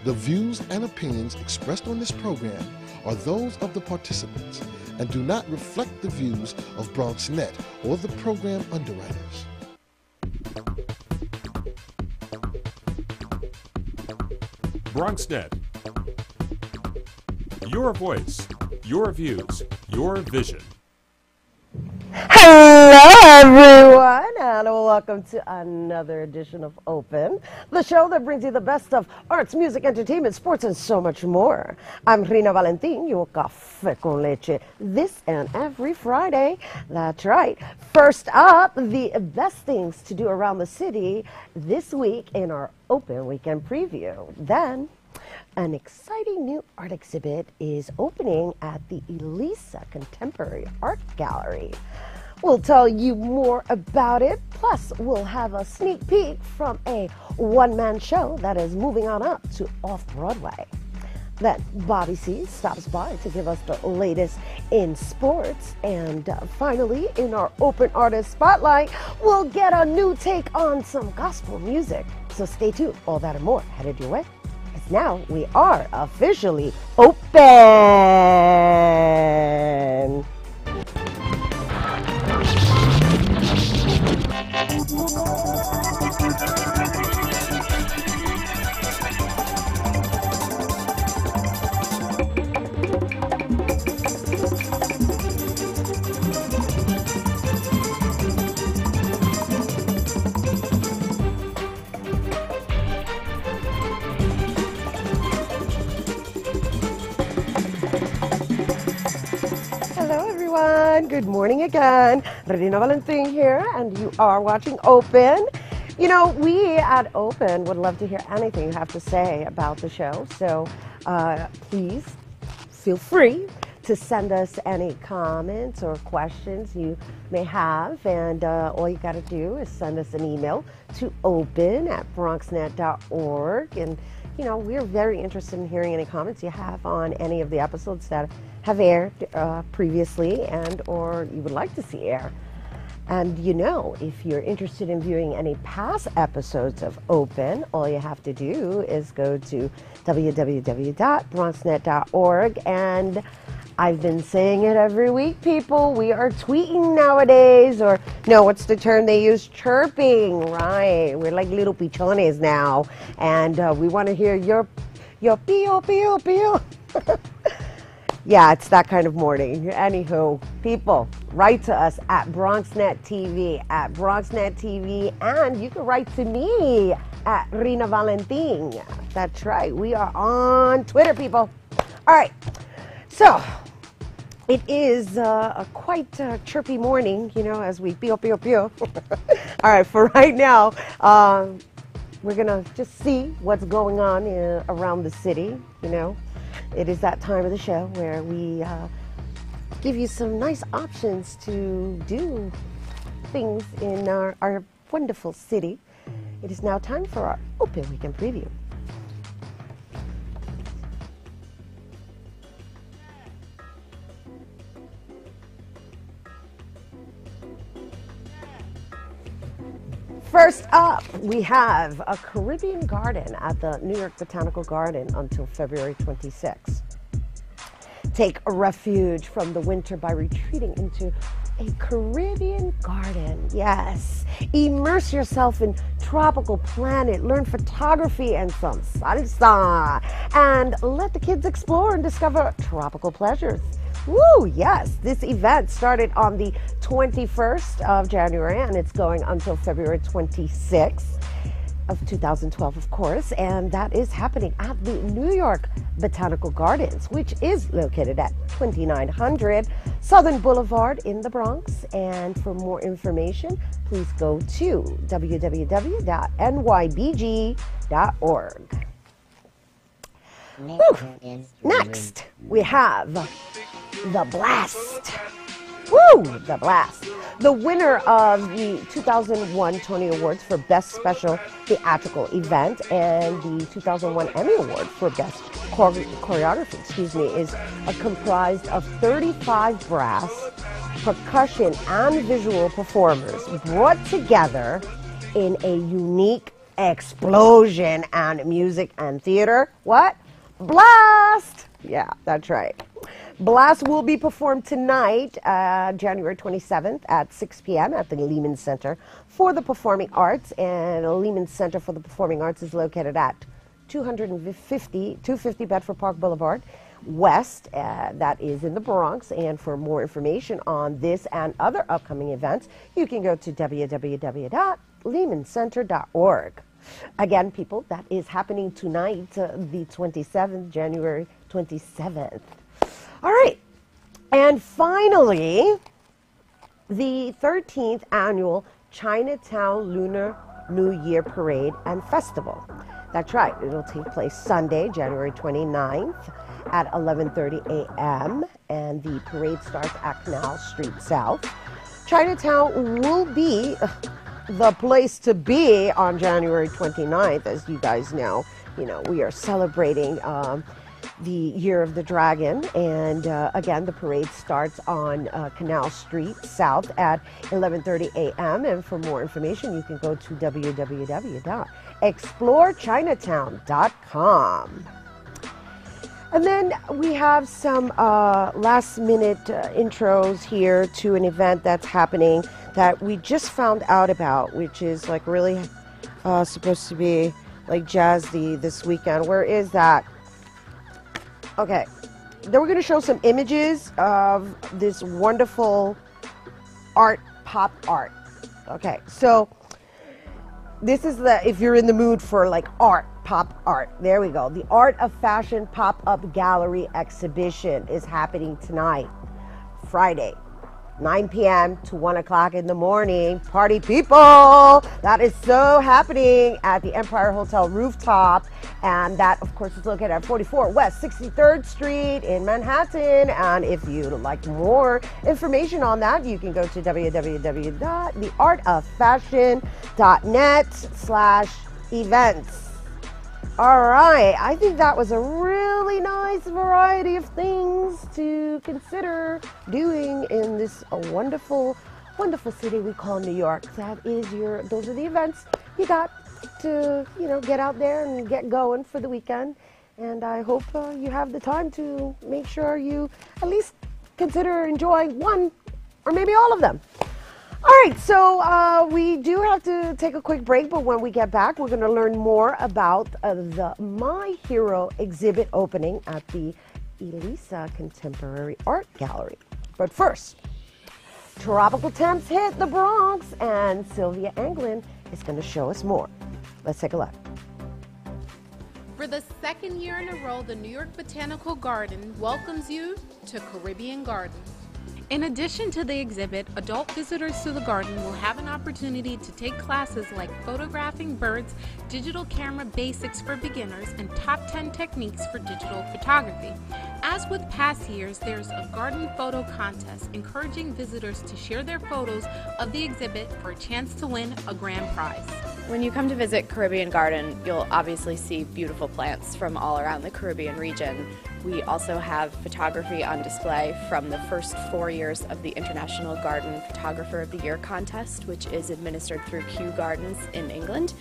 The views and opinions expressed on this program are those of the participants and do not reflect the views of Bronxnet or the program underwriters. Bronxnet. Your voice, your views, your vision. Hello, everyone, and welcome to another edition of Open, the show that brings you the best of arts, music, entertainment, sports, and so much more. I'm Rhina Valentin, your café con leche, this and every Friday. That's right. First up, the best things to do around the city this week in our Open Weekend Preview. Then, an exciting new art exhibit is opening at the Elisa Contemporary Art Gallery. We'll tell you more about it, plus we'll have a sneak peek from a one-man show that is moving on up to Off-Broadway. Then Bobby C stops by to give us the latest in sports. And finally, in our Open Artist Spotlight, we'll get a new take on some gospel music. So stay tuned, all that and more headed your way. Because now we are officially open. Good morning again. Rhina Valentin here, and you are watching Open. You know, we at Open would love to hear anything you have to say about the show, so please feel free to send us any comments or questions you may have, and all you got to do is send us an email to open@bronxnet.org. And you know, we're very interested in hearing any comments you have on any of the episodes that have aired previously and or you would like to see air. And you know, if you're interested in viewing any past episodes of Open, all you have to do is go to www.bronxnet.org. And I've been saying it every week, people. We are tweeting nowadays, or no, what's the term they use? Chirping, right? We're like little pichones now, and we want to hear your pio, pio, pio. Yeah, it's that kind of morning. Anywho, people, write to us at Bronxnet TV, and you can write to me at Rhina Valentin. That's right. We are on Twitter, people. All right. So, it is a quite chirpy morning, you know, as we pio, pio, pio. All right, for right now, we're going to just see what's going on around the city, you know. It is that time of the show where we give you some nice options to do things in our wonderful city. It is now time for our Open Weekend Preview. First up, we have a Caribbean garden at the New York Botanical Garden until February 26th. Take a refuge from the winter by retreating into a Caribbean garden. Yes. Immerse yourself in tropical planet, learn photography and some salsa, and let the kids explore and discover tropical pleasures. Woo, yes. This event started on the 21st of January, and it's going until February 26th of 2012, of course, and that is happening at the New York Botanical Gardens, which is located at 2900 Southern Boulevard in the Bronx. And for more information, please go to www.nybg.org. Next, we have The Blast. Woo! The Blast. The winner of the 2001 Tony Awards for Best Special Theatrical Event and the 2001 Emmy Award for Best Choreography, is comprised of 35 brass, percussion, and visual performers brought together in a unique explosion, and music and theater. What? Blast! Yeah, that's right. Blast will be performed tonight, January 27th at 6 p.m. at the Lehman Center for the Performing Arts. And the Lehman Center for the Performing Arts is located at 250 Bedford Park Boulevard West. That is in the Bronx. And for more information on this and other upcoming events, you can go to www.lehmancenter.org. Again, people, that is happening tonight, the 27th, January 27th. All right, and finally, the 13th annual Chinatown Lunar New Year Parade and Festival. That's right, it'll take place Sunday, January 29th at 11:30 a.m. and the parade starts at Canal Street South. Chinatown will be the place to be on January 29th, as you guys know. You know, we are celebrating the Year of the Dragon, and again, the parade starts on Canal Street South at 11:30 a.m. And for more information, you can go to www.explorechinatown.com. And then we have some last-minute intros here to an event that's happening that we just found out about, which is like really supposed to be like jazzy this weekend. Where is that? Okay, then we're going to show some images of this wonderful pop art. Okay, so this is if you're in the mood for like pop art. There we go. The Art of Fashion pop-up gallery exhibition is happening tonight, Friday, 9 p.m. to 1 o'clock in the morning. Party people! That is so happening at the Empire Hotel rooftop. And that, of course, is located at 44 West 63rd Street in Manhattan. And if you'd like more information on that, you can go to www.theartoffashion.net/events. All right, I think that was a really nice variety of things to consider doing in this wonderful, wonderful city we call New York. Those are the events you got to, get out there and get going for the weekend. And I hope you have the time to make sure you at least consider enjoying one or maybe all of them. All right, so we do have to take a quick break, but when we get back, we're going to learn more about the My Hero exhibit opening at the Elisa Contemporary Art Gallery. But first, tropical temps hit the Bronx, and Sylvia Anglin is going to show us more. Let's take a look. For the second year in a row, the New York Botanical Garden welcomes you to Caribbean Garden. In addition to the exhibit, adult visitors to the garden will have an opportunity to take classes like photographing birds, digital camera basics for beginners, and top 10 techniques for digital photography. As with past years, there's a garden photo contest encouraging visitors to share their photos of the exhibit for a chance to win a grand prize. When you come to visit Caribbean Garden, you'll obviously see beautiful plants from all around the Caribbean region. We also have photography on display from the first 4 years of the International Garden Photographer of the Year contest, which is administered through Kew Gardens in England.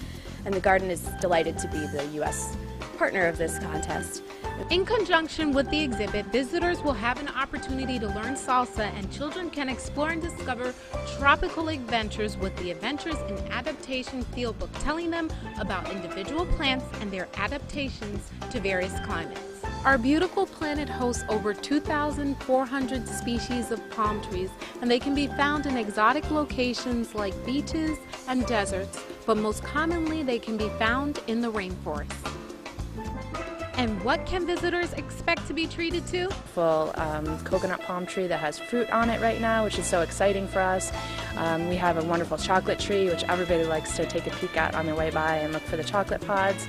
And the garden is delighted to be the U.S. partner of this contest. In conjunction with the exhibit, visitors will have an opportunity to learn salsa, and children can explore and discover tropical adventures with the Adventures in Adaptation Fieldbook, telling them about individual plants and their adaptations to various climates. Our beautiful planet hosts over 2,400 species of palm trees, and they can be found in exotic locations like beaches and deserts, but most commonly they can be found in the rainforest. And what can visitors expect to be treated to? Full coconut palm tree that has fruit on it right now, which is so exciting for us. We have a wonderful chocolate tree, which everybody likes to take a peek at on their way by and look for the chocolate pods.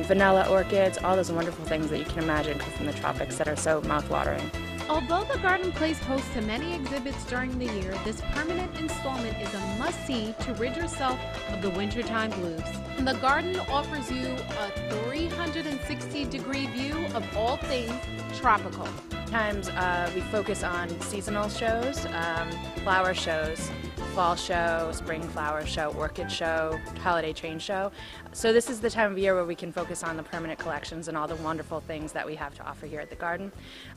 Vanilla orchids, all those wonderful things that you can imagine come from the tropics that are so mouth-watering. Although the garden plays host to many exhibits during the year, this permanent installment is a must-see to rid yourself of the wintertime blues. And the garden offers you a 360-degree view of all things tropical. Sometimes we focus on seasonal shows, flower shows, fall show, spring flower show, orchid show, holiday train show. So this is the time of year where we can focus on the permanent collections and all the wonderful things that we have to offer here at the garden.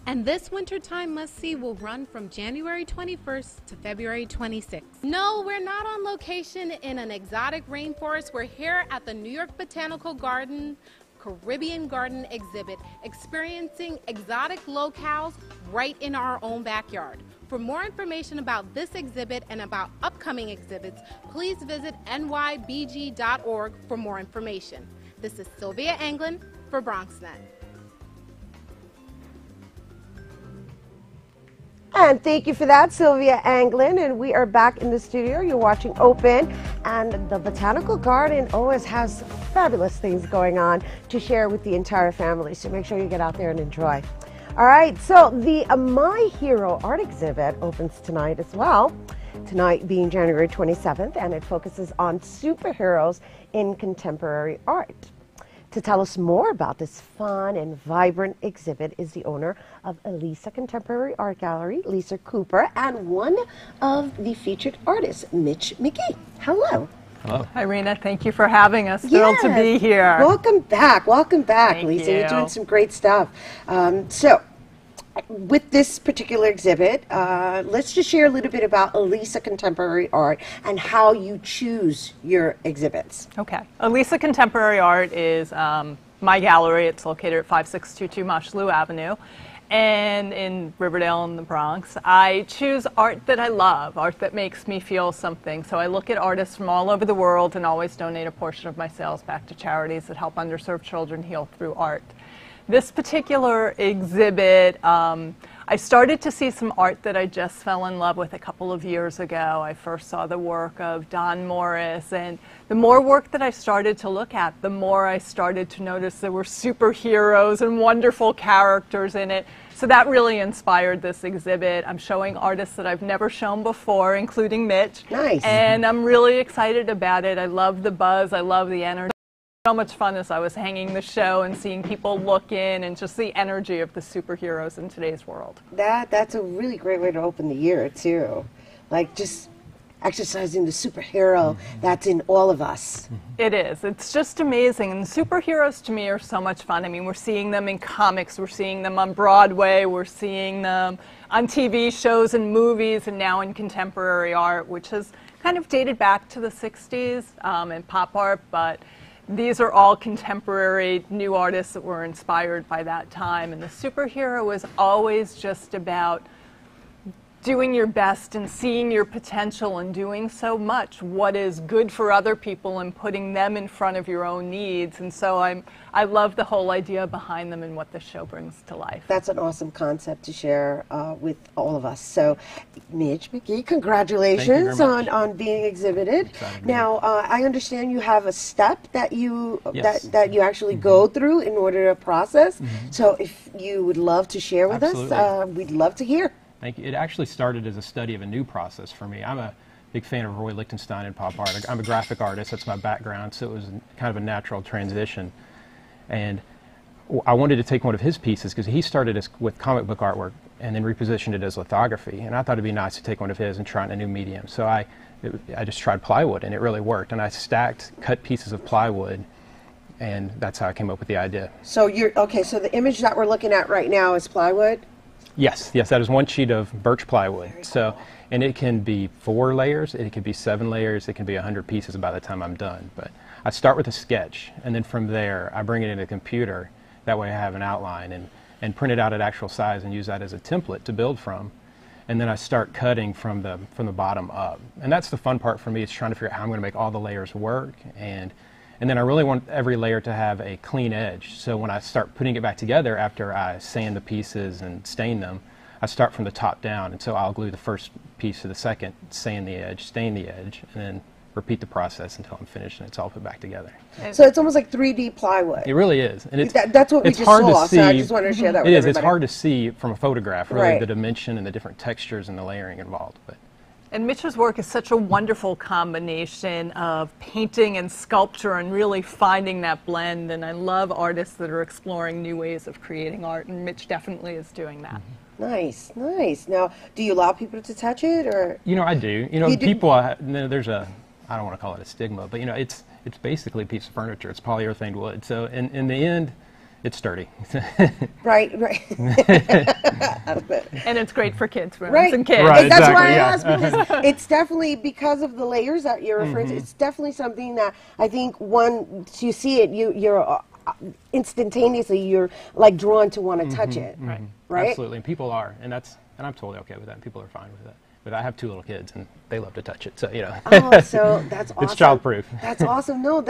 And this wintertime must-see will run from January 21st to February 26th. No, we're not on location in an exotic rainforest. We're here at the New York Botanical Garden Caribbean Garden exhibit, experiencing exotic locales right in our own backyard. For more information about this exhibit and about upcoming exhibits, please visit nybg.org for more information. This is Sylvia Anglin for Bronxnet. And thank you for that, Sylvia Anglin. And we are back in the studio. You're watching Open. And the Botanical Garden always has fabulous things going on to share with the entire family. So make sure you get out there and enjoy. All right, so the My Hero art exhibit opens tonight as well. Tonight being January 27th, and it focuses on superheroes in contemporary art. To tell us more about this fun and vibrant exhibit is the owner of Elisa Contemporary Art Gallery, Lisa Cooper, and one of the featured artists, Mitch McGee. Hello. Hello. Hi, Rhina. Thank you for having us. Thrilled to be here. Welcome back. Welcome back, Thank Lisa. you. You're doing some great stuff. So, with this particular exhibit, let's just share a little bit about Elisa Contemporary Art and how you choose your exhibits. Okay. Elisa Contemporary Art is my gallery. It's located at 5622 Mosholu Avenue and in Riverdale in the Bronx. I choose art that I love, art that makes me feel something. So I look at artists from all over the world and always donate a portion of my sales back to charities that help underserved children heal through art. This particular exhibit, I started to see some art that I just fell in love with a couple of years ago. I first saw the work of Don Morris, and the more work that I started to look at, the more I started to notice there were superheroes and wonderful characters in it. So that really inspired this exhibit. I'm showing artists that I've never shown before, including Mitch. Nice. And I'm really excited about it. I love the buzz. I love the energy. So much fun as I was hanging the show and seeing people look in and just the energy of the superheroes in today's world. That's a really great way to open the year, too. Like, just exercising the superhero that's in all of us. It is. It's just amazing. And superheroes to me are so much fun. I mean, we're seeing them in comics, we're seeing them on Broadway, we're seeing them on TV shows and movies, and now in contemporary art, which has kind of dated back to the 60s and pop art, but these are all contemporary new artists that were inspired by that time. And the superhero is always just about doing your best and seeing your potential and doing so much what is good for other people and putting them in front of your own needs. And so I love the whole idea behind them and what the show brings to life. That's an awesome concept to share with all of us. So, Mitch McGee, congratulations on being exhibited. Now, I understand you have a step that you that you actually go through in order to process. So, if you would love to share with us, we'd love to hear. Thank you. It actually started as a study of a new process for me. I'm a big fan of Roy Lichtenstein and pop art. I'm a graphic artist. That's my background, so it was kind of a natural transition. And I wanted to take one of his pieces because he started with comic book artwork and then repositioned it as lithography. And I thought it'd be nice to take one of his and try it in a new medium. So I just tried plywood, and it really worked. And I stacked cut pieces of plywood, and that's how I came up with the idea. So so the image that we're looking at right now is plywood? Yes, that is one sheet of birch plywood. So, and it can be 4 layers, it can be 7 layers, it can be 100 pieces by the time I'm done. But I start with a sketch, and then from there I bring it into the computer. That way I have an outline and print it out at actual size and use that as a template to build from. And then I start cutting from the bottom up. And that's the fun part for me, is trying to figure out how I'm going to make all the layers work. And then I really want every layer to have a clean edge. So when I start putting it back together after I sand the pieces and stain them, I start from the top down. And so I'll glue the first piece to the second, sand the edge, stain the edge, and then repeat the process until I'm finished and it's all put back together. So it's almost like 3D plywood. It really is. And that's what we just saw, so I just wanted to share that with everybody. It's hard to see from a photograph, really, the dimension and the different textures and the layering involved. And Mitch's work is such a wonderful combination of painting and sculpture and really finding that blend. And I love artists that are exploring new ways of creating art, and Mitch definitely is doing that. Nice, nice. Now, do you allow people to touch it, or? You know, I do. You know, You do? people, there's a, I don't want to call it a stigma, but you know, it's basically a piece of furniture. It's polyurethane wood. So in the end, it's sturdy. Right. And it's great for kids' rooms Right. and kids. Right. And that's why I Exactly, asked, because it's definitely, because of the layers that you're referring to, it's definitely something that I think once you see it, you're instantaneously, you're like drawn to want to touch it. Right. Absolutely, and people are, and I'm totally okay with that. And people are fine with it. But I have 2 little kids, and they love to touch it. So you know. Oh, so that's awesome. It's childproof. That's awesome. No,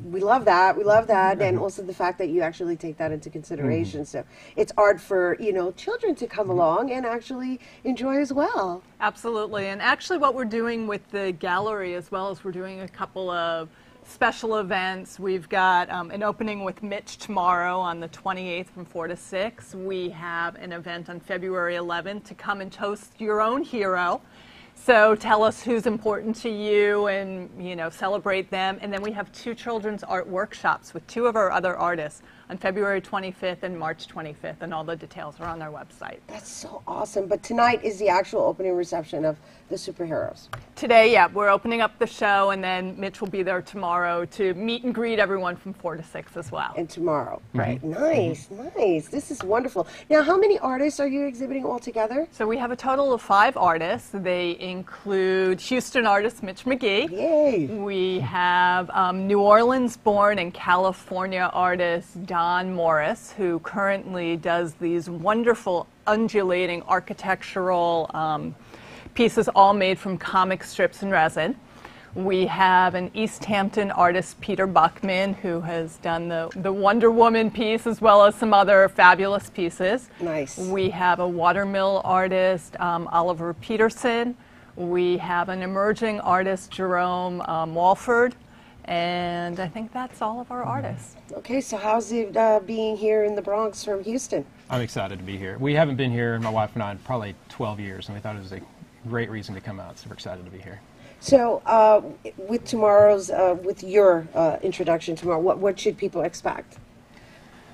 we love that. We love that, and also the fact that you actually take that into consideration. So it's art for children to come along and actually enjoy as well. Absolutely. And actually what we're doing with the gallery, as well as we're doing a couple of special events. We've got an opening with Mitch tomorrow on the 28th from 4 to 6. We have an event on February 11th to come and toast your own hero. So tell us who's important to you and, celebrate them. And then we have 2 children's art workshops with 2 of our other artists on February 25th and March 25th, and all the details are on our website. That's so awesome. But tonight is the actual opening reception of the superheroes. Today, yeah, we're opening up the show, and then Mitch will be there tomorrow to meet and greet everyone from 4 to 6 as well. And tomorrow. Right. Nice, nice. This is wonderful. Now, how many artists are you exhibiting all together? So we have a total of 5 artists. They include Houston artist Mitch McGee. Yay. We have New Orleans-born and California artist Don Morris, who currently does these wonderful undulating architectural pieces all made from comic strips and resin. We have an East Hampton artist, Peter Buckman, who has done the Wonder Woman piece as well as some other fabulous pieces. Nice. We have a watermill artist, Oliver Peterson. We have an emerging artist, Jerome Walford. And I think that's all of our artists. Okay, so how's it being here in the Bronx from Houston? I'm excited to be here. We haven't been here, my wife and I, in probably 12 years, and we thought it was a great reason to come out, so we're excited to be here. So with tomorrow's, with your introduction tomorrow, what should people expect?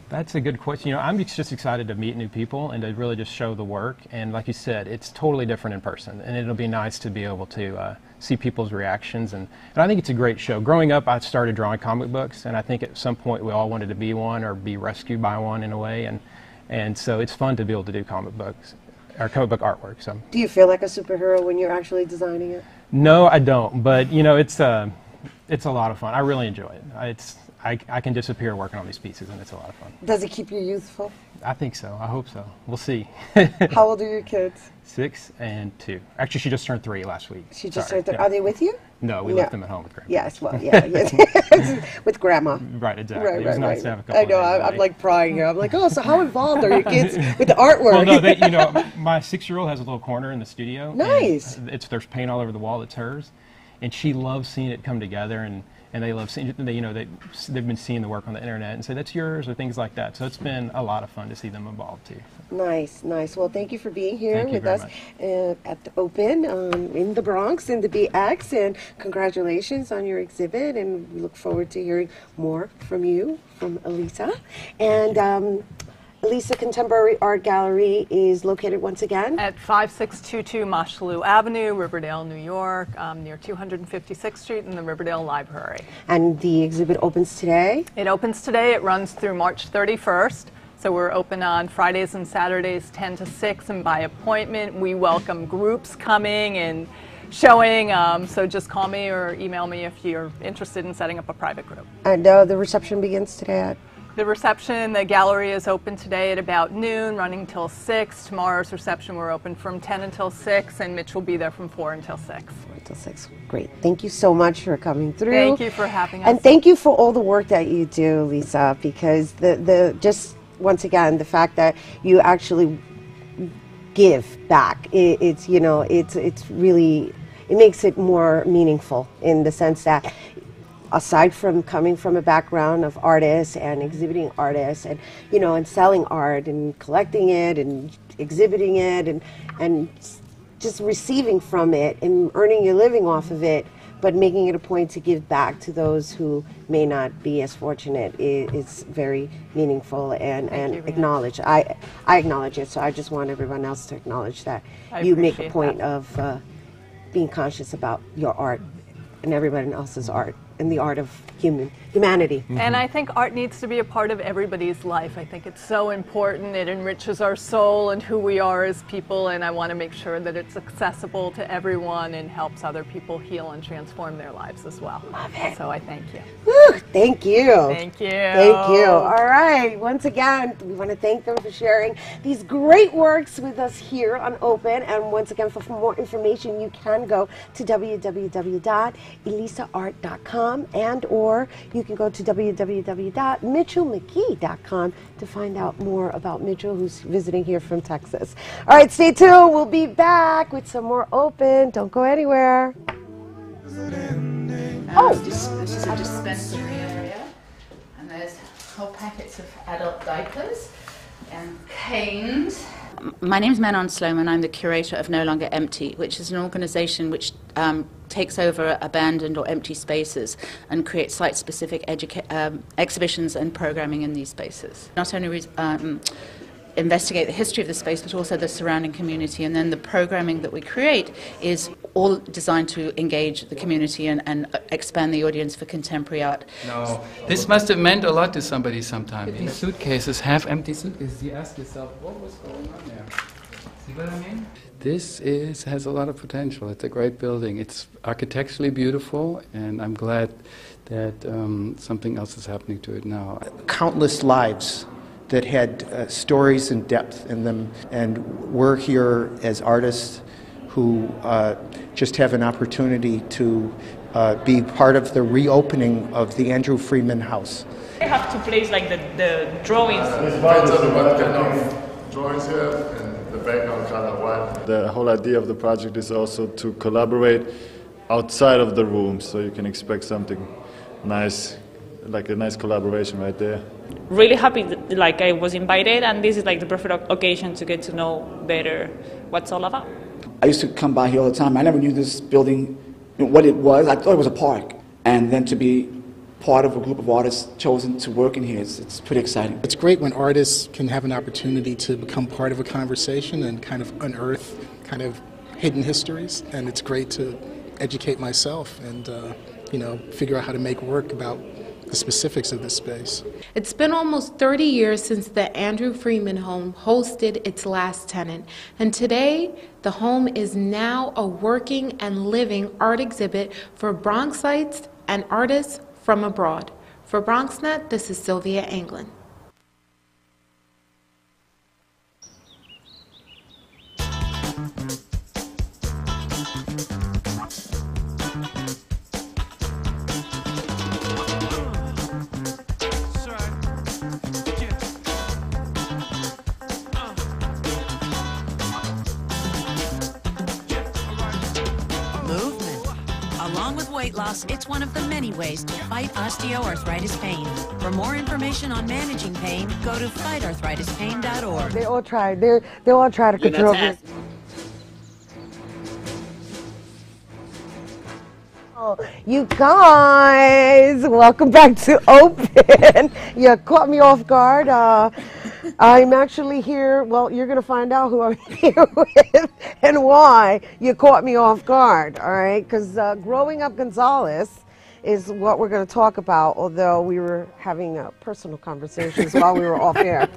That's a good question. I'm just excited to meet new people and to really just show the work. And like you said, it's totally different in person. And it'll be nice to be able to see people's reactions. And I think it's a great show. Growing up, I started drawing comic books. And I think at some point we all wanted to be one or be rescued by one in a way. And so it's fun to be able to do comic books, or comic book artwork. So. Do you feel like a superhero when you're actually designing it? No, I don't. But, it's a lot of fun. I really enjoy it. I can disappear working on these pieces, and it's a lot of fun. Does it keep you youthful? I think so. I hope so. We'll see. How old are your kids? 6 and 2. Actually, she just turned 3 last week. She just Sorry, turned 3. yeah. Are they with you? No, we left them at home with Grandma. Yes, well, yeah. With Grandma. Right, exactly. It was nice to have a couple I know, of days I'm away. like prying here. I'm like, oh, so how involved are your kids with the artwork? Well, no, my 6-year-old has a little corner in the studio. Nice. And there's paint all over the wall that's hers. And she loves seeing it come together, and they love seeing, they've been seeing the work on the internet and say, that's yours, or things like that. So it's been a lot of fun to see them involved too. Nice, nice. Well, thank you for being here Thank you with very us much. At the Open in the Bronx, in the BX, and congratulations on your exhibit, and we look forward to hearing more from you, from Elisa. And Elisa Contemporary Art Gallery is located once again At 5622 Mosholu Avenue, Riverdale, New York, near 256th Street in the Riverdale Library. and the exhibit opens today. It opens today. It runs through March 31st. So we're open on Fridays and Saturdays 10 to 6 and by appointment. We welcome groups coming and showing. So just call me or email me if you're interested in setting up a private group. And the reception begins today at The reception, the gallery is open today at about noon, running till 6. Tomorrow's reception, we're open from 10 until 6, and Mitch will be there from 4 until 6. 6. Great. Thank you so much for coming through. Thank you for having us. And thank you for all the work that you do, Lisa, because the just once again, the fact that you actually give back, it's really, it makes it more meaningful in the sense that aside from coming from a background of artists and exhibiting artists and and selling art and collecting it and exhibiting it and just receiving from it and earning your living off of it, but making it a point to give back to those who may not be as fortunate is very meaningful and acknowledge. I acknowledge it, so I just want everyone else to acknowledge that you make a point of being conscious about your art and everybody else's art and the art of humanity. And I think art needs to be a part of everybody's life. I think it's so important. It enriches our soul and who we are as people, and I want to make sure that it's accessible to everyone and helps other people heal and transform their lives as well. Love it. So I thank you. Woo, thank you. Thank you. Thank you. All right. Once again, we want to thank them for sharing these great works with us here on Open. And once again, for more information, you can go to www.elisaart.com and or you can go to www.mitchellmckee.com to find out more about Mitchell, who's visiting here from Texas. All right, stay tuned. We'll be back with some more Open. Don't go anywhere. This is a dispensary area, and there's whole packets of adult diapers and canes. My name's Manon Sloman. I'm the curator of No Longer Empty, which is an organisation which takes over abandoned or empty spaces and creates site-specific exhibitions and programming in these spaces. Not only investigate the history of the space, but also the surrounding community, and then the programming that we create is all designed to engage the community and expand the audience for contemporary art. No, this must have meant a lot to somebody sometime. These suitcases, half-empty suitcases, you ask yourself, what was going on there? See what I mean? This has a lot of potential. It's a great building. It's architecturally beautiful, and I'm glad that something else is happening to it now. Countless lives that had stories and depth in them, and we're here as artists who just have an opportunity to be part of the reopening of the Andrew Freeman House. I have to place like the drawings. This depends on what kind of drawings you have and the background color what. The whole idea of the project is also to collaborate outside of the room, so you can expect something nice, like a nice collaboration right there. Really happy that, like, I was invited, and this is like the perfect occasion to get to know better what's all about. I used to come by here all the time. I never knew this building, what it was. I thought it was a park. And then to be part of a group of artists chosen to work in here, it's pretty exciting. It's great when artists can have an opportunity to become part of a conversation and kind of unearth kind of hidden histories. And it's great to educate myself and, figure out how to make work about the specifics of this space. It's been almost 30 years since the Andrew Freeman home hosted its last tenant, and today the home is now a working and living art exhibit for Bronxites and artists from abroad. For Bronxnet, this is Sylvia Anglin. Weight loss, it's one of the many ways to fight osteoarthritis pain. For more information on managing pain, go to fightarthritispain.org. They all try. They all try to control it. Oh, you guys, welcome back to Open. You caught me off guard. I'm actually here. Well, you're going to find out who I'm here with and why you caught me off guard, all right? Because Growing Up Gonzalez is what we're going to talk about, although we were having personal conversations while we were off air.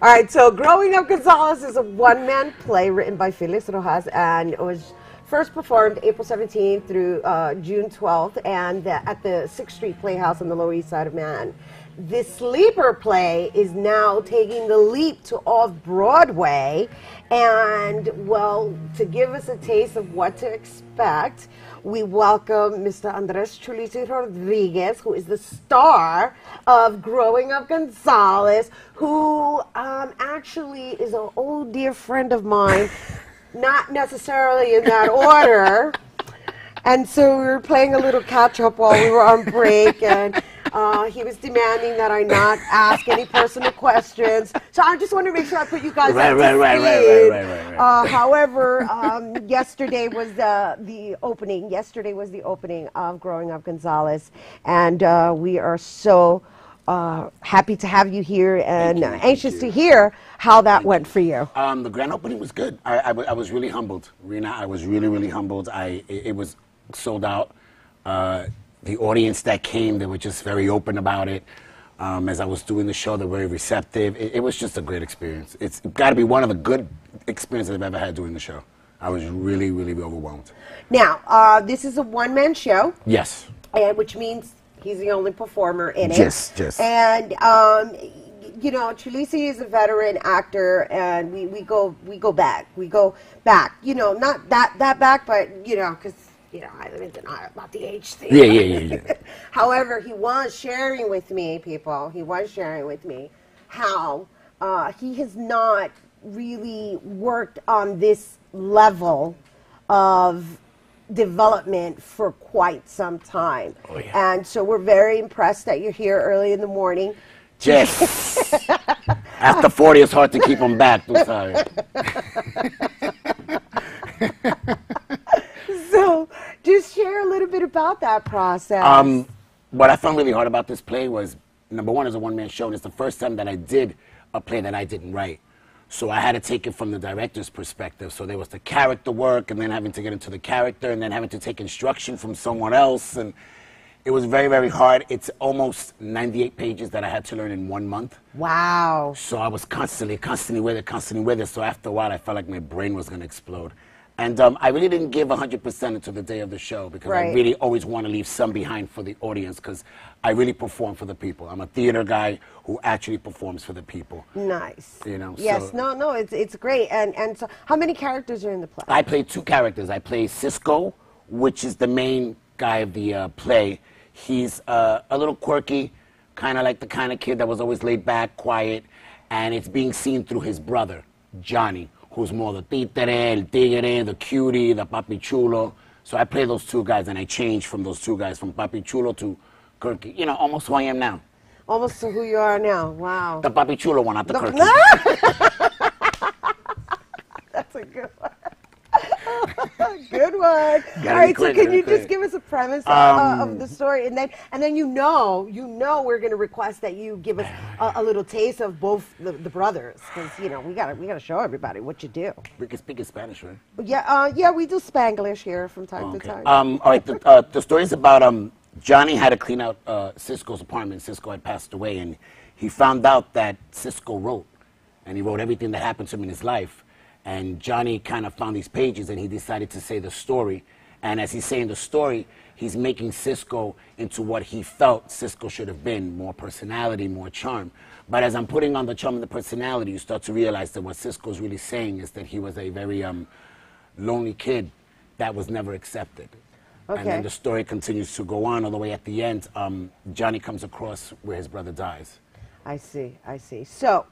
All right, so Growing Up Gonzalez is a one-man play written by Felix Rojas, and it was first performed April 17th through June 12th and at the 6th Street Playhouse on the Lower East Side of Manhattan. This sleeper play is now taking the leap to off-Broadway, and, well, to give us a taste of what to expect, we welcome Mr. Andres Chulisi Rodriguez, who is the star of Growing Up Gonzalez, who actually is an old dear friend of mine, not necessarily in that order. And so we were playing a little catch-up while we were on break, and He was demanding that I not ask any personal questions. So I just want to make sure I put you guys up to speed. However, yesterday was the opening. Yesterday was the opening of Growing Up Gonzales, and we are so happy to have you here and anxious to hear how that went for you. The grand opening was good. I was really humbled, Rhina. I was really, really humbled. It was sold out. The audience that came, they were just very open about it. As I was doing the show, they were very receptive. It was just a great experience. It's got to be one of the good experiences I've ever had doing the show. I was really, really overwhelmed. Now, this is a one-man show. Yes. Which means he's the only performer in it. Yes. And you know, Chilisi is a veteran actor, and we go back. We go back. You know, not that back, but you know, because you know, I live in denial about the age thing. Yeah. However, he was sharing with me, people. He was sharing with me how he has not really worked on this level of development for quite some time. Oh, yeah. And so we're very impressed that you're here early in the morning. Yes. After 40, it's hard to keep them back. I'm sorry. So just share a little bit about that process. What I found really hard about this play was, number one, it's a one-man show, and it's the first time that I did a play that I didn't write. So I had to take it from the director's perspective. So there was the character work, and then having to get into the character, and then having to take instruction from someone else. And it was very, very hard. It's almost 98 pages that I had to learn in 1 month. Wow. So I was constantly with it. So after a while, I felt like my brain was going to explode. And I really didn't give 100% until the day of the show, because I really always want to leave some behind for the audience, because I really perform for the people. I'm a theater guy who actually performs for the people. Nice. You know. Yes. So No. It's great. And so, how many characters are in the play? I play two characters. I play Cisco, which is the main guy of the play. He's a little quirky, kind of like the kind of kid that was always laid back, quiet, and it's being seen through his brother, Johnny, who's more the títere, el tigre, the cutie, the papi chulo. So I play those two guys, and I change from those two guys, from papi chulo to quirky. You know, almost who I am now. Almost to who you are now. Wow. The papi chulo one, not the quirky. That's a good one. Good one. All right, so can you just give us a premise of the story, and then you know we're going to request that you give us a little taste of both the brothers, because you know we gotta show everybody what you do. We can speak in Spanish, right? Yeah, we do Spanglish here from time to time. All right, the story is about Johnny had to clean out Cisco's apartment. Cisco had passed away, and he found out that Cisco wrote, and he wrote everything that happened to him in his life. And Johnny kind of found these pages, and he decided to say the story. And as he's saying the story, he's making Cisco into what he felt Cisco should have been: more personality, more charm. But as I'm putting on the charm and the personality, you start to realize that what Cisco's really saying is that he was a very lonely kid that was never accepted. Okay. And then the story continues to go on all the way at the end. Johnny comes across where his brother dies. I see. So,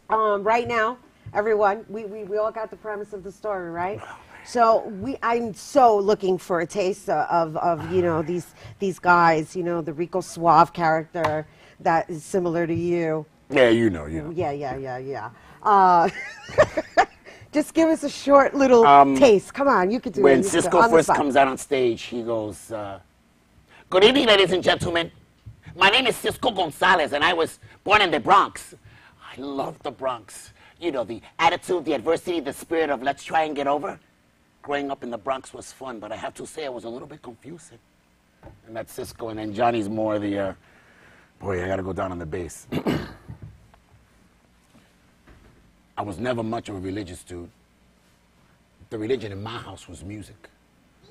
right now, everyone, we all got the premise of the story, right? So I'm so looking for a taste of you know, these guys, you know, the Rico Suave character that is similar to you. Yeah, you know. Yeah. Just give us a short little taste. Come on, you could do it. When Cisco first comes out on stage, he goes, "Good evening, ladies and gentlemen. My name is Cisco Gonzalez, and I was born in the Bronx. I love the Bronx. You know, the attitude, the adversity, the spirit of let's try and get over. Growing up in the Bronx was fun, but I have to say it was a little bit confusing." And that's Cisco, and then Johnny's more the, boy, I gotta go down on the bass. I was never much of a religious dude. The religion in my house was music.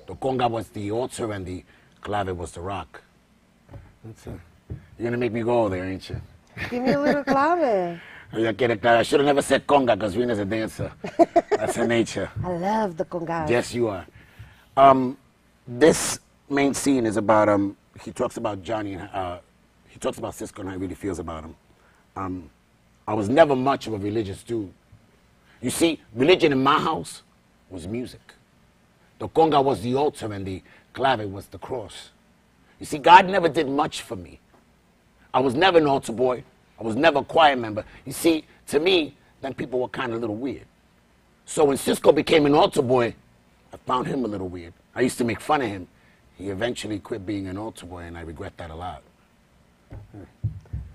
The conga was the altar, and the clave was the rock. That's it. You're gonna make me go there, ain't you? Give me a little clave. I should have never said conga, because Rhina's a dancer. That's her nature. I love the conga. Yes, you are. This main scene is about, he talks about Johnny, and he talks about Cisco and how he really feels about him. I was never much of a religious dude. You see, religion in my house was music. The conga was the altar, and the clave was the cross. You see, God never did much for me. I was never an altar boy. I was never a choir member. You see, to me, then people were kind of a little weird. So when Cisco became an altar boy, I found him a little weird. I used to make fun of him. He eventually quit being an altar boy, and I regret that a lot.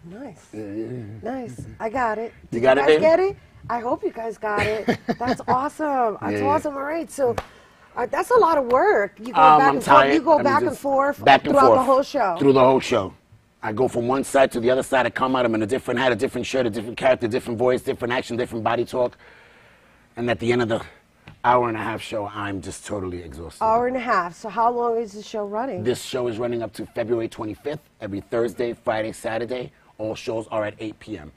Nice. Nice. I got it. You got it, Did you guys baby? get it? I hope you guys got it. That's awesome. That's awesome. All right. So that's a lot of work. You go back and forth. You go back and forth throughout the whole show. Through the whole show. I go from one side to the other side. I come out. I'm in a different hat, a different shirt, a different character, different voice, different action, different body talk. And at the end of the hour-and-a-half show, I'm just totally exhausted. Hour and a half. So how long is the show running? This show is running up to February 25th, every Thursday, Friday, Saturday. All shows are at 8 p.m.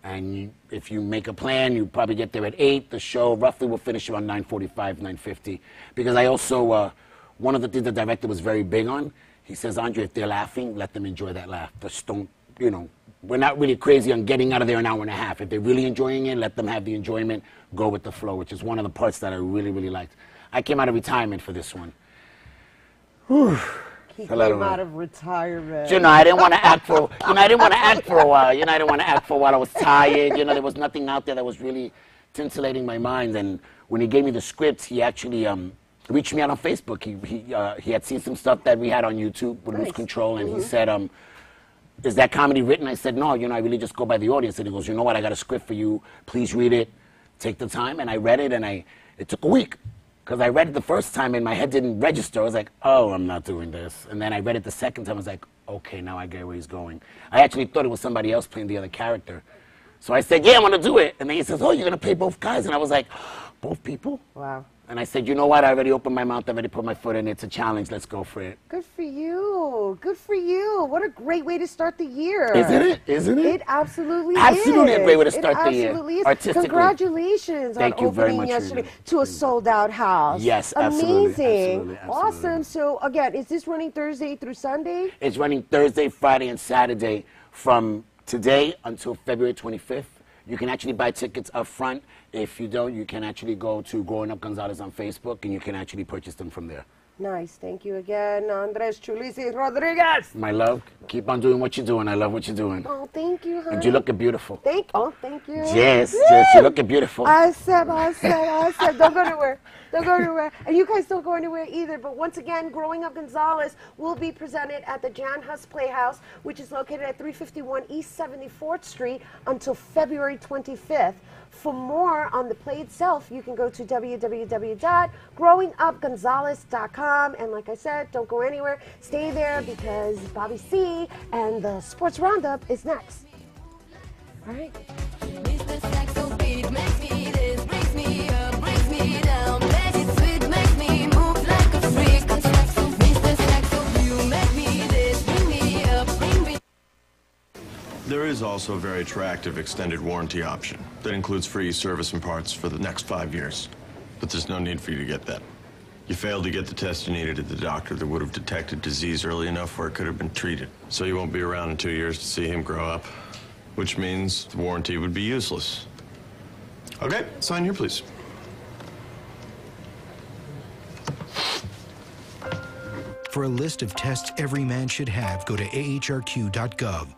And if you make a plan, you probably get there at 8. The show roughly will finish around 9:45, 9:50. Because I also, one of the things the director was very big on, he says, Andre, if they're laughing, let them enjoy that laugh. Just don't, you know, we're not really crazy on getting out of there an hour and a half. If they're really enjoying it, let them have the enjoyment, go with the flow, which is one of the parts that I really, really liked. I came out of retirement for this one. Whew. He came out of retirement. You know, I didn't want to act for, I didn't want to act for a while. I didn't want to act for a while. I was tired. There was nothing out there that was really tintillating my mind. And when he gave me the script, he actually reached me out on Facebook. He had seen some stuff that we had on YouTube with Lose Control, and he said, is that comedy written? I said, no, I really just go by the audience. And he goes, you know what, I got a script for you. Please read it. Take the time. And I read it, and it took a week. Because I read it the first time, and my head didn't register. I was like, oh, I'm not doing this. And then I read it the second time. I was like, okay, now I get where he's going. I actually thought it was somebody else playing the other character. So I said, yeah, I'm going to do it. And then he says, oh, you're going to play both guys? And I was like, both people? Wow. And I said, you know what? I already opened my mouth. I already put my foot in it. It's a challenge. Let's go for it. Good for you. Good for you. What a great way to start the year. Isn't it? Isn't it? It absolutely is. Absolutely a great way to start the year. Absolutely is. Artistically. Congratulations on Thank you very opening much, yesterday Rhina. to a sold-out house. Yes, amazing. absolutely. Awesome. So, again, is this running Thursday through Sunday? It's running Thursday, Friday, and Saturday from today until February 25th. You can actually buy tickets up front. If you don't, you can actually go to Growing Up Gonzalez on Facebook, and you can actually purchase them from there. Nice. Thank you again, Andres Chulisi Rodriguez. My love, keep on doing what you're doing. I love what you're doing. Oh, thank you, honey. And you're looking beautiful. Thank you. Yes, yes, you're looking beautiful. I said, don't go anywhere. Don't go anywhere. And you guys don't go anywhere either. But once again, Growing Up Gonzalez will be presented at the Jan Hus Playhouse, which is located at 351 East 74th Street until February 25th. For more on the play itself, you can go to www.growingupgonzalez.com. And like I said, don't go anywhere. Stay there because Bobby C and the Sports Roundup is next. All right. There is also a very attractive extended warranty option that includes free service and parts for the next 5 years. But there's no need for you to get that. You failed to get the test you needed at the doctor that would have detected disease early enough where it could have been treated. So you won't be around in 2 years to see him grow up, which means the warranty would be useless. Okay, sign here, please. For a list of tests every man should have, go to ahrq.gov.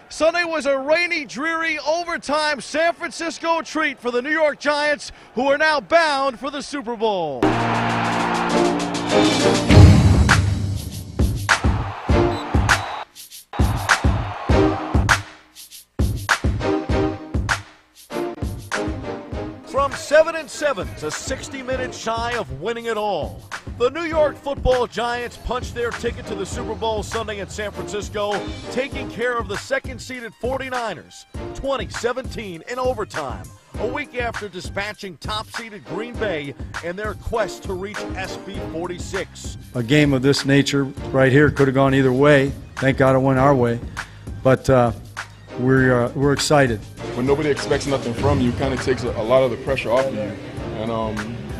Sunday was a rainy, dreary, overtime San Francisco treat for the New York Giants, who are now bound for the Super Bowl. From 7-7 to 60 minutes shy of winning it all, the New York Football Giants punched their ticket to the Super Bowl Sunday in San Francisco, taking care of the second-seeded 49ers, 20-17 in overtime, a week after dispatching top-seeded Green Bay in their quest to reach SB 46. A game of this nature right here could have gone either way. Thank God it went our way. But we're excited. When nobody expects nothing from you, it kind of takes a lot of the pressure off of you. And,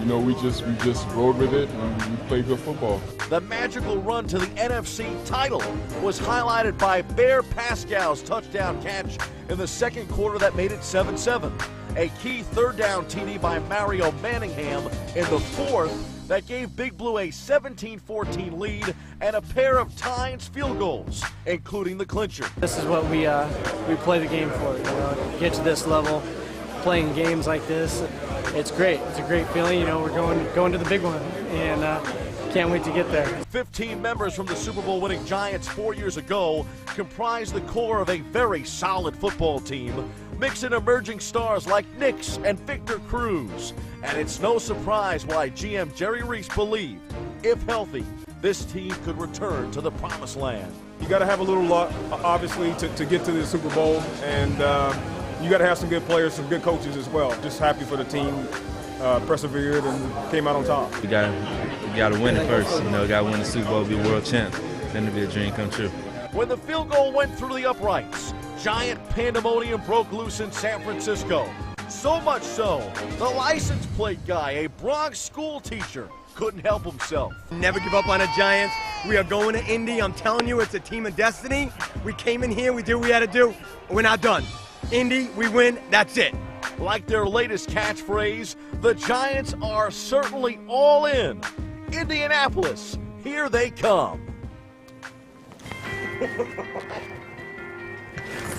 you know, we just rode with it and we played good football. The magical run to the NFC title was highlighted by Bear Pascal's touchdown catch in the second quarter that made it 7-7. A key third down TD by Mario Manningham in the fourth that gave Big Blue a 17-14 lead and a pair of Tynes field goals, including the clincher. This is what we play the game for, you know, get to this level, playing games like this. It's great. It's a great feeling. You know, we're going to the big one, and can't wait to get there. 15 members from the Super Bowl winning Giants 4 years ago comprise the core of a very solid football team. Mix in emerging stars like Nix and Victor Cruz. And it's no surprise why GM Jerry Reese believed, if healthy, this team could return to the promised land. You got to have a little luck, obviously, to get to the Super Bowl. And you got to have some good players, some good coaches as well. Just happy for the team. Persevered and came out on top. We got to win it first. You know, got to win the Super Bowl, be world champ. Then it'll be a dream come true. When the field goal went through the uprights, giant pandemonium broke loose in San Francisco. So much so, the license plate guy, a Bronx school teacher, couldn't help himself. Never give up on the Giants. We are going to Indy. I'm telling you, it's a team of destiny. We came in here, we did what we had to do. We're not done. Indy, we win, that's it. Like their latest catchphrase, the Giants are certainly all in. Indianapolis, here they come.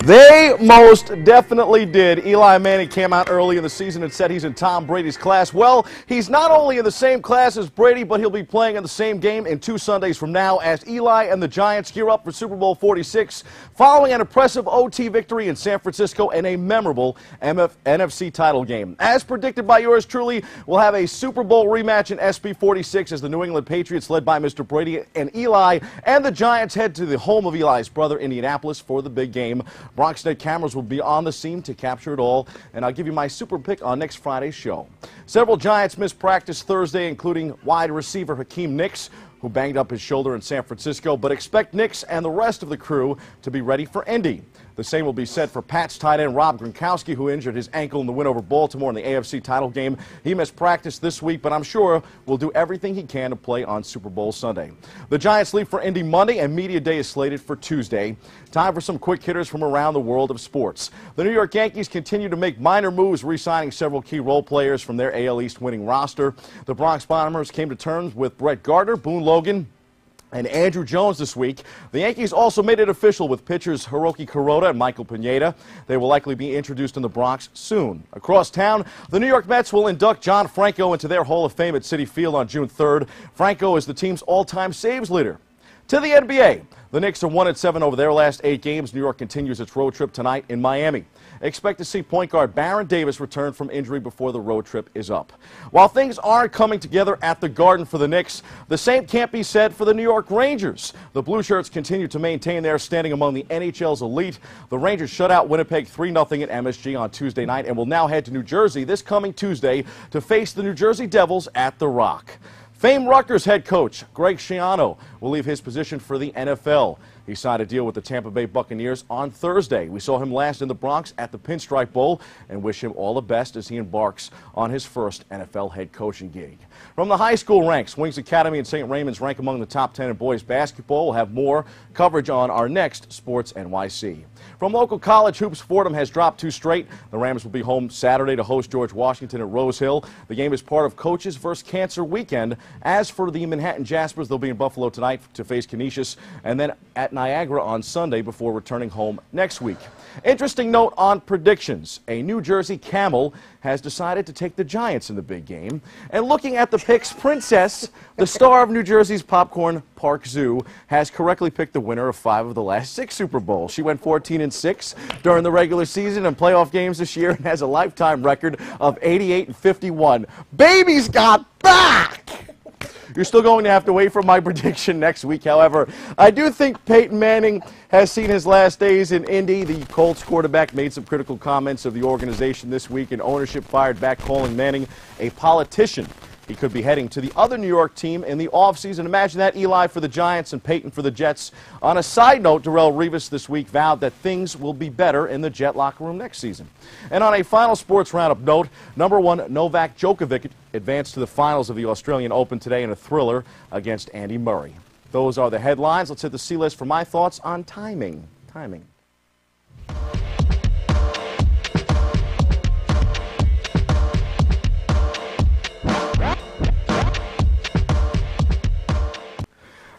They most definitely did. Eli Manning came out early in the season and said he's in Tom Brady's class. Well, he's not only in the same class as Brady, but he'll be playing in the same game in 2 Sundays from now as Eli and the Giants gear up for Super Bowl 46, following an impressive OT victory in San Francisco and a memorable NFC title game. As predicted by yours truly, we'll have a Super Bowl rematch in SB 46 as the New England Patriots, led by Mr. Brady and Eli, and the Giants head to the home of Eli's brother, Indianapolis, for the big game. Bronxnet cameras will be on the scene to capture it all, and I'll give you my super pick on next Friday's show. Several Giants missed practice Thursday, including wide receiver Hakeem Nicks, who banged up his shoulder in San Francisco, but expect Nicks and the rest of the crew to be ready for Indy. The same will be said for Pats tight end Rob Gronkowski, who injured his ankle in the win over Baltimore in the AFC title game. He missed practice this week, but I'm sure will do everything he can to play on Super Bowl Sunday. The Giants leave for Indy Monday, and Media Day is slated for Tuesday. Time for some quick hitters from around the world of sports. The New York Yankees continue to make minor moves, re-signing several key role players from their AL East winning roster. The Bronx Bombers came to terms with Brett Gardner, Boone Logan, and Andrew Jones this week. The Yankees also made it official with pitchers Hiroki Kuroda and Michael Pineda. They will likely be introduced in the Bronx soon. Across town, the New York Mets will induct John Franco into their Hall of Fame at Citi Field on June 3rd. Franco is the team's all-time saves leader. To the NBA, the Knicks are 1-7 over their last 8 games. New York continues its road trip tonight in Miami. Expect to see point guard Baron Davis return from injury before the road trip is up. While things aren't coming together at the Garden for the Knicks, the same can't be said for the New York Rangers. The Blue Shirts continue to maintain their standing among the NHL's elite. The Rangers shut out Winnipeg 3-0 at MSG on Tuesday night and will now head to New Jersey this coming Tuesday to face the New Jersey Devils at The Rock. Famed Rutgers head coach Greg Schiano will leave his position for the NFL. He signed a deal with the Tampa Bay Buccaneers on Thursday. We saw him last in the Bronx at the Pinstripe Bowl and wish him all the best as he embarks on his first NFL head coaching gig. From the high school ranks, Wings Academy and St. Raymond's rank among the top 10 in boys basketball. We'll have more coverage on our next Sports NYC. From local college hoops, Fordham has dropped 2 straight. The Rams will be home Saturday to host George Washington at Rose Hill. The game is part of Coaches vs. Cancer weekend. As for the Manhattan Jaspers, they'll be in Buffalo tonight to face Canisius, and then at Niagara on Sunday before returning home next week. Interesting note on predictions. A New Jersey Camel has decided to take the Giants in the big game. And looking at the picks, Princess, the star of New Jersey's Popcorn Park Zoo, has correctly picked the winner of 5 of the last 6 Super Bowls. She went 14-6 during the regular season and playoff games this year and has a lifetime record of 88-51. Baby's got back! You're still going to have to wait for my prediction next week. However, I do think Peyton Manning has seen his last days in Indy. The Colts quarterback made some critical comments of the organization this week, and ownership fired back, calling Manning a politician. He could be heading to the other New York team in the offseason. Imagine that, Eli for the Giants and Peyton for the Jets. On a side note, Darrelle Revis this week vowed that things will be better in the Jet locker room next season. And on a final sports roundup note, #1 Novak Djokovic advanced to the finals of the Australian Open today in a thriller against Andy Murray. Those are the headlines. Let's hit the C-list for my thoughts on timing.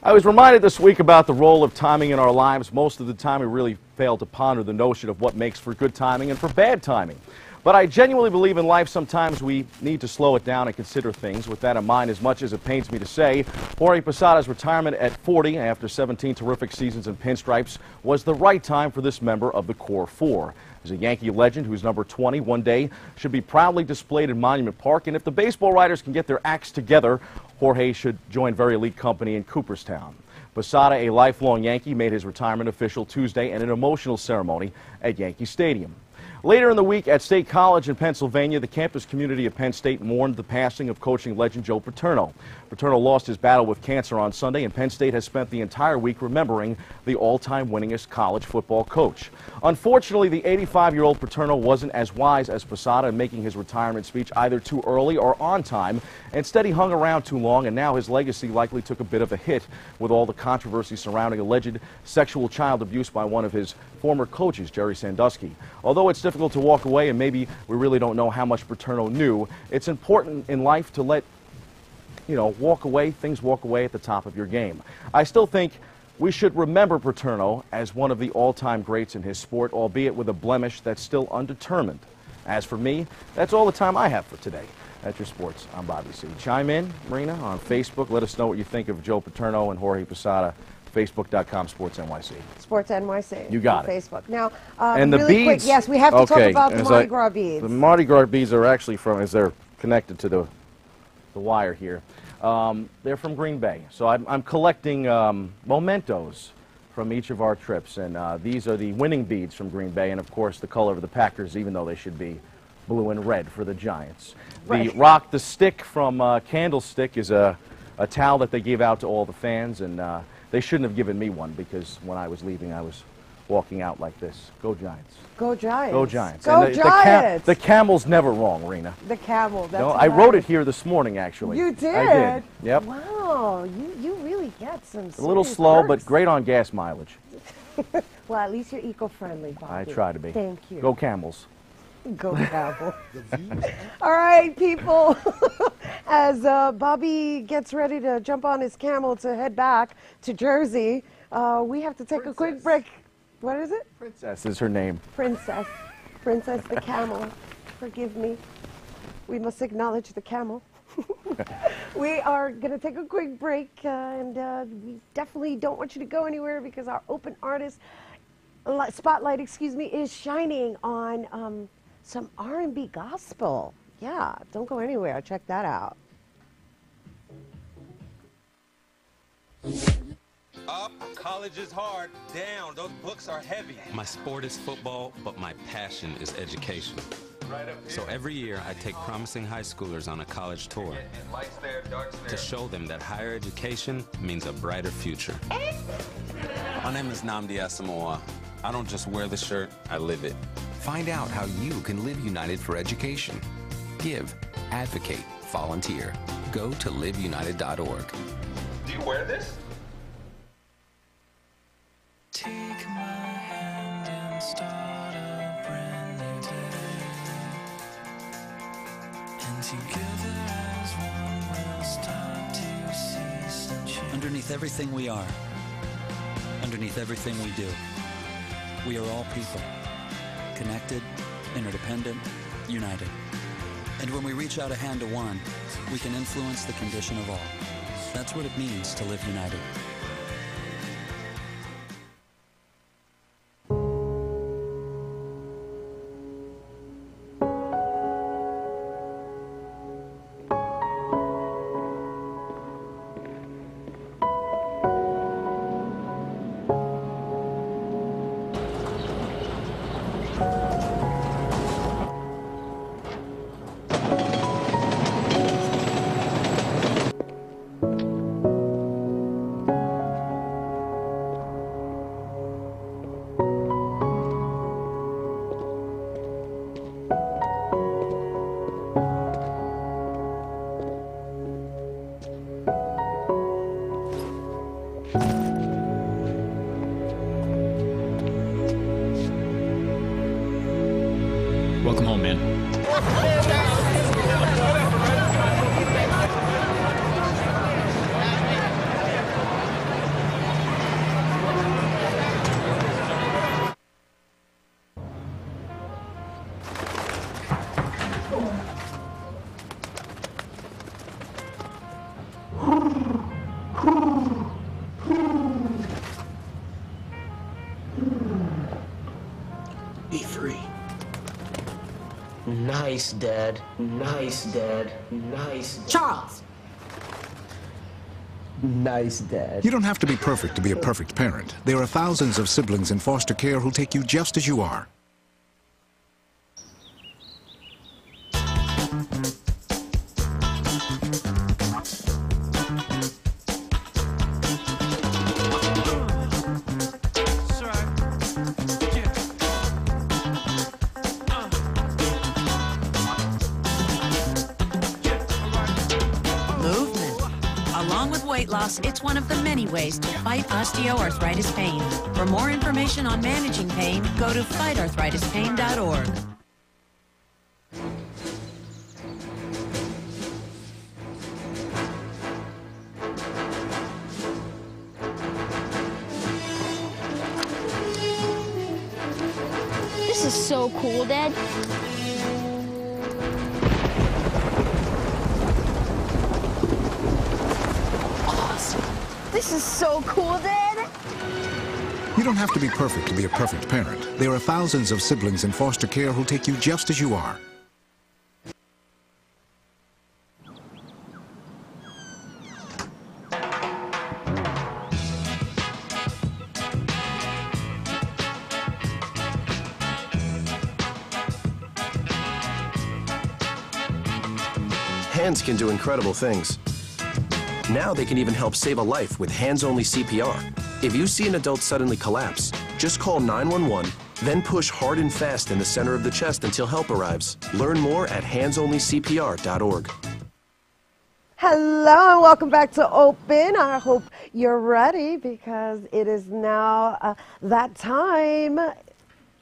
I was reminded this week about the role of timing in our lives. Most of the time we really fail to ponder the notion of what makes for good timing and for bad timing. But I genuinely believe in life sometimes we need to slow it down and consider things. With that in mind, as much as it pains me to say, Jorge Posada's retirement at 40 after 17 terrific seasons in pinstripes was the right time for this member of the Core Four. As a Yankee legend who's number 20 one day should be proudly displayed in Monument Park, and if the baseball writers can get their acts together, Jorge should join very elite company in Cooperstown. Posada, a lifelong Yankee, made his retirement official Tuesday in an emotional ceremony at Yankee Stadium. Later in the week at State College in Pennsylvania, the campus community of Penn State mourned the passing of coaching legend Joe Paterno. Paterno lost his battle with cancer on Sunday, and Penn State has spent the entire week remembering the all-time winningest college football coach. Unfortunately, the 85-year-old Paterno wasn't as wise as Posada in making his retirement speech either too early or on time. Instead, he hung around too long, and now his legacy likely took a bit of a hit with all the controversy surrounding alleged sexual child abuse by one of his former coaches, Jerry Sandusky. Although it's difficult to walk away, and maybe we really don't know how much Paterno knew, it's important in life to let walk away at the top of your game. I still think we should remember Paterno as one of the all-time greats in his sport, albeit with a blemish that's still undetermined. As for me, that's all the time I have for today. That's your sports. I'm Bobby C. Chime in, Rhina, on Facebook. Let us know what you think of Joe Paterno and Jorge Posada. Facebook.com/SportsNYC. Sports NYC. You got on it. Facebook. Now, and the really beads. Quick, yes, we have to talk about the Mardi Gras beads. The Mardi Gras beads are actually from, as they're connected to the wire here. They're from Green Bay. So I'm collecting mementos from each of our trips, and these are the winning beads from Green Bay, and of course the color of the Packers, even though they should be blue and red for the Giants. Right. The Rock the Stick from Candlestick is a towel that they gave out to all the fans, and they shouldn't have given me one because when I was leaving, I was walking out like this. Go Giants. Go Giants. Go Giants. Go and Giants. The camel's never wrong, Rhina. The camel. That's I wrote it here this morning, actually. You did? I did. Yep. Wow. You really get some A little slow, but great on gas mileage. Well, at least you're eco-friendly, Bobby. I try to be. Thank you. Go Camels. Go Camel. All right, people. As Bobby gets ready to jump on his camel to head back to Jersey, we have to take a quick break. What is it? Princess is her name. Princess. Princess the camel. Forgive me. We must acknowledge the camel. We are going to take a quick break, and we definitely don't want you to go anywhere because our open artist spotlight, is shining on some R&B gospel. Yeah, don't go anywhere. Check that out. Up, college is hard. Down, those books are heavy. My sport is football, but my passion is education. So every year, I take promising high schoolers on a college tour to show them that higher education means a brighter future. My name is Nnamdi Asamoah. I don't just wear the shirt, I live it. Find out how you can live united for education. Give, advocate, volunteer. Go to liveunited.org. Do you wear this? Take my hand and start a brand new day. And together as one we'll start to see some change. Underneath everything we are, underneath everything we do, we are all people. Connected, interdependent, united. And when we reach out a hand to one, we can influence the condition of all. That's what it means to live united. Nice, Dad. Nice, Dad. Nice. Charles! Nice, Dad. You don't have to be perfect to be a perfect parent. There are thousands of siblings in foster care who'll take you just as you are. It's one of the many ways to fight osteoarthritis pain. For more information on managing pain, go to fightarthritispain.org. This is so cool, Dad. This is so cool, Dad. You don't have to be perfect to be a perfect parent. There are thousands of siblings in foster care who'll take you just as you are. Hands can do incredible things. Now they can even help save a life with hands-only CPR. If you see an adult suddenly collapse, just call 911, then push hard and fast in the center of the chest until help arrives. Learn more at handsonlycpr.org. Hello and welcome back to Open. I hope you're ready because it is now that time.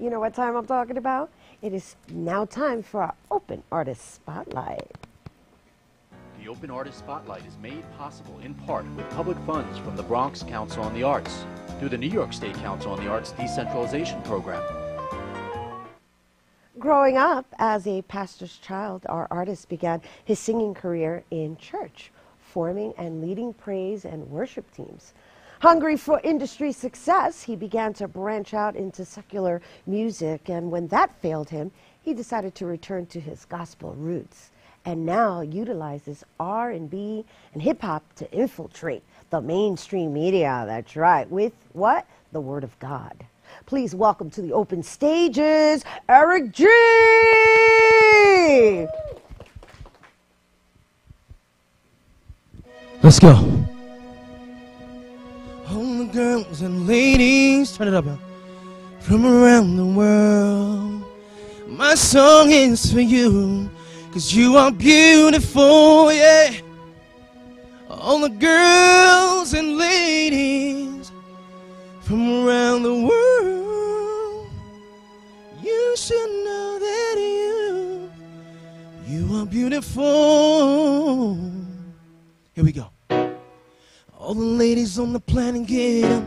You know what time I'm talking about? It is now time for our Open Artist Spotlight. The Open Artist Spotlight is made possible in part with public funds from the Bronx Council on the Arts through the New York State Council on the Arts Decentralization Program. Growing up as a pastor's child, our artist began his singing career in church, forming and leading praise and worship teams. Hungry for industry success, he began to branch out into secular music, and when that failed him, he decided to return to his gospel roots, and now utilizes R&B and hip-hop to infiltrate the mainstream media. That's right, with what? The Word of God. Please welcome to the open stages, Eric G! Let's go. All the girls and ladies, turn it up, man. From around the world, my song is for you. 'Cause you are beautiful, yeah. All the girls and ladies from around the world, you should know that you are beautiful. Here we go. All the ladies on the planet get up.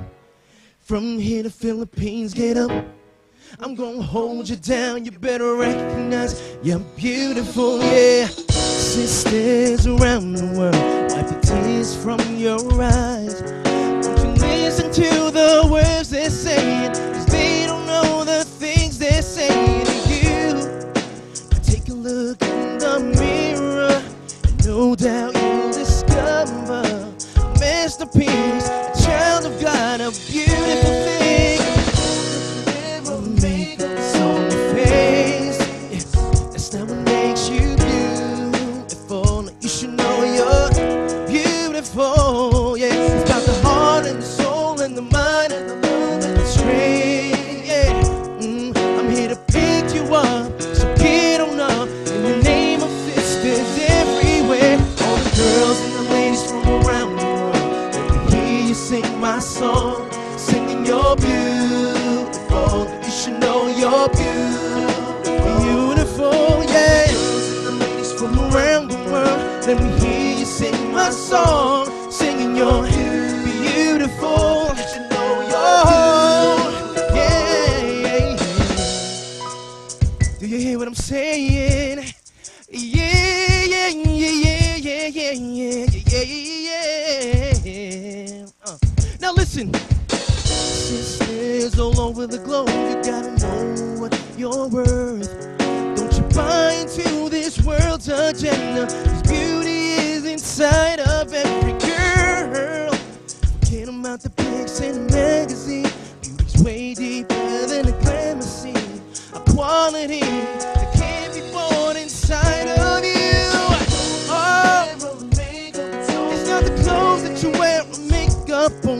From here to Philippines, get up. I'm gonna hold you down, you better recognize you're beautiful, yeah. Sisters around the world, wipe the tears from your eyes. Don't you listen to the words they're saying, 'cause they don't know the things they're saying to you. But take a look in the mirror, and no doubt you'll discover a masterpiece, a child of God, a beautiful thing. Makeup on your face, that's not what makes you beautiful. You should know you're beautiful, yeah. It's about the heart and the soul and the mind and the love and the strength, yeah. I'm here to pick you up, so get on up. In the name of sisters everywhere, all the girls and the ladies from around the world, let me hear you sing my song, singing you're beautiful. You should know you're beautiful, yeah. And the ladies from around the world, let me hear you sing my song, singing you're beautiful. You should know you're yeah. Do you hear what I'm saying? Yeah. Now listen. Sisters all over the globe, you gotta know what you're worth. Don't you buy into this world's agenda. This beauty is inside of every girl. Forget about the pics in the magazine. Beauty's way deeper than a glamour scene. A quality that can't be bought inside of you. Oh, it's not the clothes that you wear or makeup on